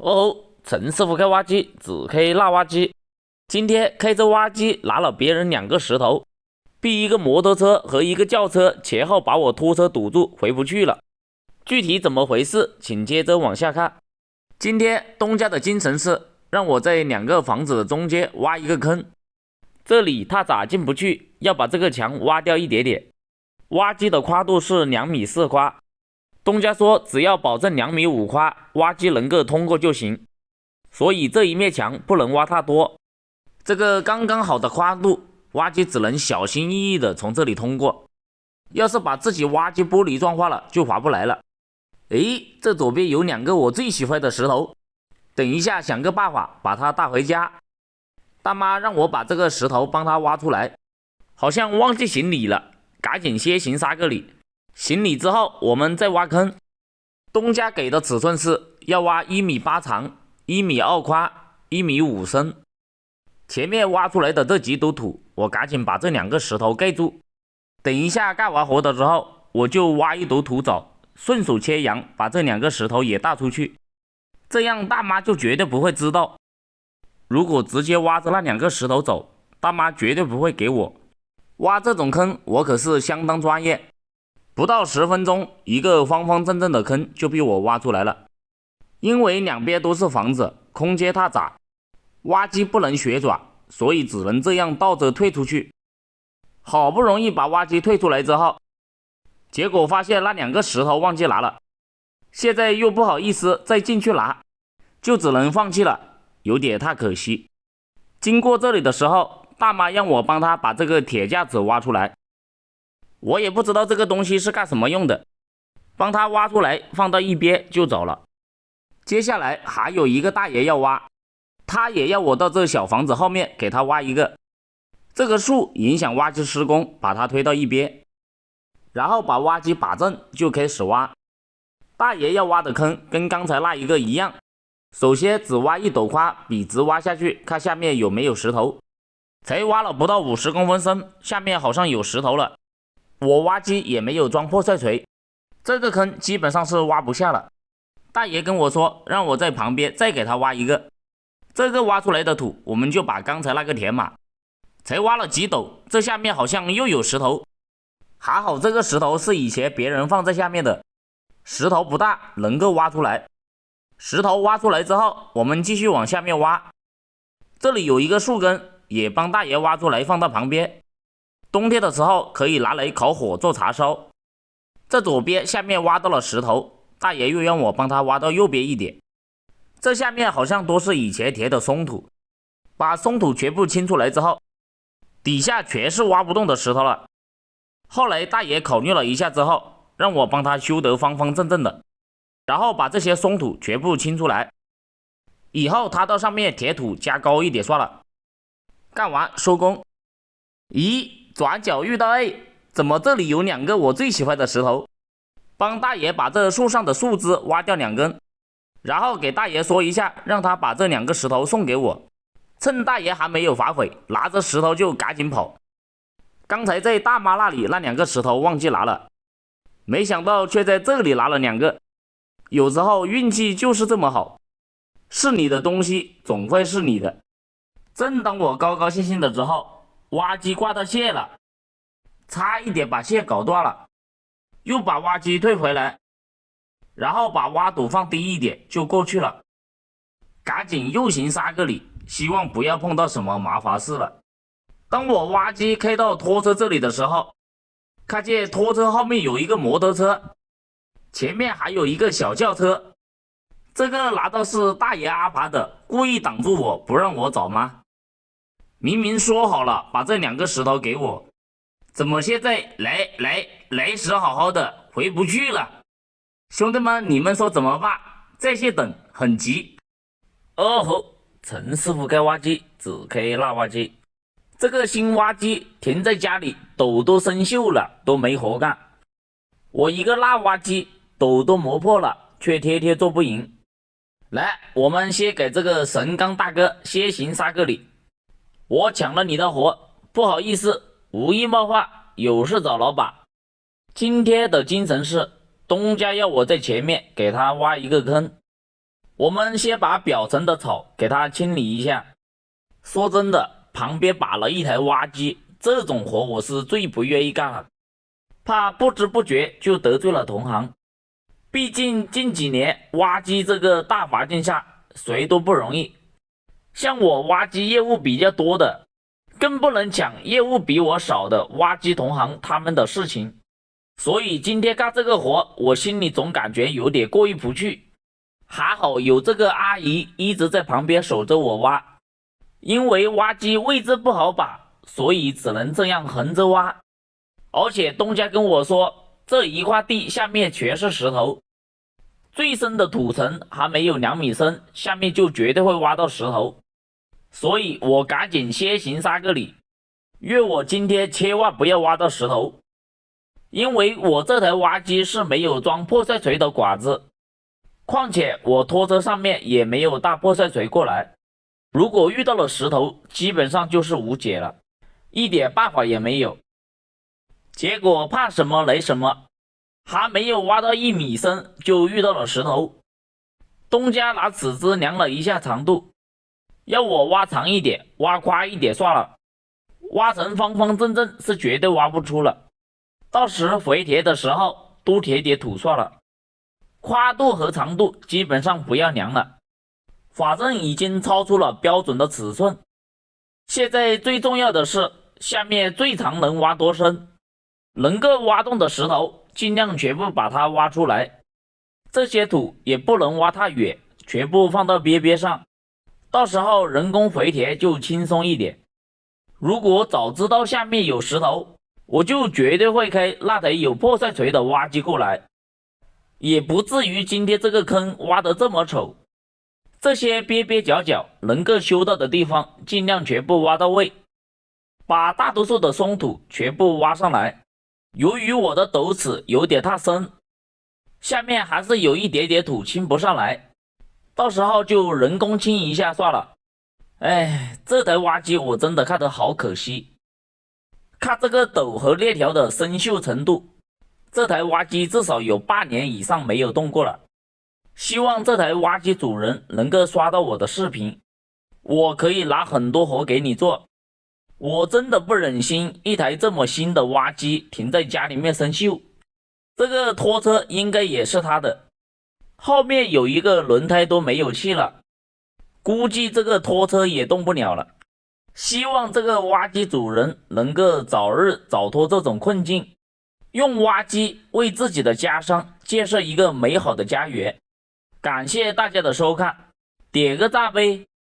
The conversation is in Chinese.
哦，陈师傅开挖机，只开那挖机。今天开着挖机拿了别人2个石头，逼一个摩托车和一个轿车前后把我拖车堵住，回不去了。具体怎么回事，请接着往下看。今天东家的精神是让我在2个房子的中间挖一个坑，这里他咋进不去，要把这个墙挖掉一点点。挖机的跨度是2.4米跨，东家说只要保证2.5米跨，挖机能够通过就行，所以这一面墙不能挖太多。这个刚刚好的跨度，挖机只能小心翼翼的从这里通过，要是把自己挖机玻璃撞坏了就划不来了。诶，这左边有2个我最喜欢的石头，等一下想个办法把它带回家。大妈让我把这个石头帮她挖出来，好像忘记行李了，赶紧先行3个礼。行礼之后我们再挖坑。东家给的尺寸是要挖1.8米长，1.2米宽，1.5米深。前面挖出来的这几堵土，我赶紧把这2个石头盖住。等一下干完活的时候，我就挖一堵土走，顺手切羊，把这2个石头也带出去。这样大妈就绝对不会知道。如果直接挖着那2个石头走，大妈绝对不会给我。挖这种坑我可是相当专业，不到10分钟，一个方方正正的坑就被我挖出来了。因为2边都是房子，空间太窄，挖机不能旋转，所以只能这样倒着退出去。好不容易把挖机退出来之后，结果发现那2个石头忘记拿了，现在又不好意思再进去拿，就只能放弃了，有点太可惜。经过这里的时候，大妈让我帮她把这个铁架子挖出来，我也不知道这个东西是干什么用的，帮她挖出来放到一边就走了。接下来还有一个大爷要挖，他也要我到这小房子后面给他挖一个，这个树影响挖机施工，把它推到一边，然后把挖机把正就开始挖。大爷要挖的坑跟刚才那一个一样，首先只挖1斗宽，笔直挖下去，看下面有没有石头。才挖了不到50公分深，下面好像有石头了。我挖机也没有装破碎锤，这个坑基本上是挖不下了。大爷跟我说让我在旁边再给他挖一个，这个挖出来的土我们就把刚才那个填满。才挖了几斗，这下面好像又有石头，还好这个石头是以前别人放在下面的，石头不大，能够挖出来。石头挖出来之后，我们继续往下面挖。这里有一个树根，也帮大爷挖出来放到旁边，冬天的时候可以拿来烤火做茶烧。这左边下面挖到了石头，大爷又让我帮他挖到右边一点。这下面好像都是以前填的松土，把松土全部清出来之后，底下全是挖不动的石头了。后来大爷考虑了一下之后，让我帮他修得方方正正的，然后把这些松土全部清出来，以后他到上面填土加高一点算了。干完收工。咦，转角遇到 A， 怎么这里有2个我最喜欢的石头？帮大爷把这树上的树枝挖掉2根，然后给大爷说一下，让他把这2个石头送给我。趁大爷还没有反悔，拿着石头就赶紧跑。刚才在大妈那里那2个石头忘记拿了，没想到却在这里拿了2个。有时候运气就是这么好，是你的东西总会是你的。正当我高高兴兴的时候，挖机挂到线了，差一点把线搞断了，又把挖机退回来，然后把挖土放低一点就过去了。赶紧又行3个礼，希望不要碰到什么麻烦事了。当我挖机开到拖车这里的时候，看见拖车后面有一个摩托车，前面还有一个小轿车，这个难道是大爷安排的，故意挡住我不让我走吗？明明说好了把这2个石头给我，怎么现在来时好好的回不去了？兄弟们，你们说怎么办？在线等，很急。哦吼，陈师傅开挖机，只开那挖机。这个新挖机停在家里，斗都生锈了，都没活干。我一个那挖机，斗都磨破了，却天天做不赢。来，我们先给这个神刚大哥先行3个礼。我抢了你的活，不好意思，无意冒犯，有事找老板。今天的精神是东家要我在前面给他挖一个坑，我们先把表层的草给它清理一下。说真的，旁边摆了一台挖机，这种活我是最不愿意干了，怕不知不觉就得罪了同行。毕竟近几年挖机这个大环境下，谁都不容易。像我挖机业务比较多的，更不能抢业务比我少的挖机同行他们的事情。所以今天干这个活，我心里总感觉有点过意不去。还好有这个阿姨一直在旁边守着我挖，因为挖机位置不好把，所以只能这样横着挖。而且东家跟我说，这一块地下面全是石头，最深的土层还没有2米深，下面就绝对会挖到石头。所以我赶紧先行3个礼，约我今天千万不要挖到石头。因为我这台挖机是没有装破碎锤的管子，况且我拖车上面也没有大破碎锤过来，如果遇到了石头，基本上就是无解了，一点办法也没有。结果怕什么来什么，还没有挖到1米深就遇到了石头。东家拿尺子量了一下长度，要我挖长一点，挖宽一点算了，挖成方方正正是绝对挖不出了。到时回填的时候多填点土算了，宽度和长度基本上不要量了，反正已经超出了标准的尺寸。现在最重要的是下面最长能挖多深，能够挖动的石头尽量全部把它挖出来，这些土也不能挖太远，全部放到边边上，到时候人工回填就轻松一点。如果早知道下面有石头，我就绝对会开那台有破碎锤的挖机过来，也不至于今天这个坑挖得这么丑。这些边边角角能够修到的地方尽量全部挖到位，把大多数的松土全部挖上来。由于我的斗尺有点太深，下面还是有一点点土清不上来，到时候就人工清一下算了。这台挖机我真的看得好可惜。看这个斗和链条的生锈程度，这台挖机至少有半年以上没有动过了。希望这台挖机主人能够刷到我的视频，我可以拿很多活给你做。我真的不忍心一台这么新的挖机停在家里面生锈。这个拖车应该也是他的，后面有一个轮胎都没有气了，估计这个拖车也动不了了。希望这个挖机主人能够早日早脱这种困境，用挖机为自己的家乡建设一个美好的家园。感谢大家的收看，点个赞呗。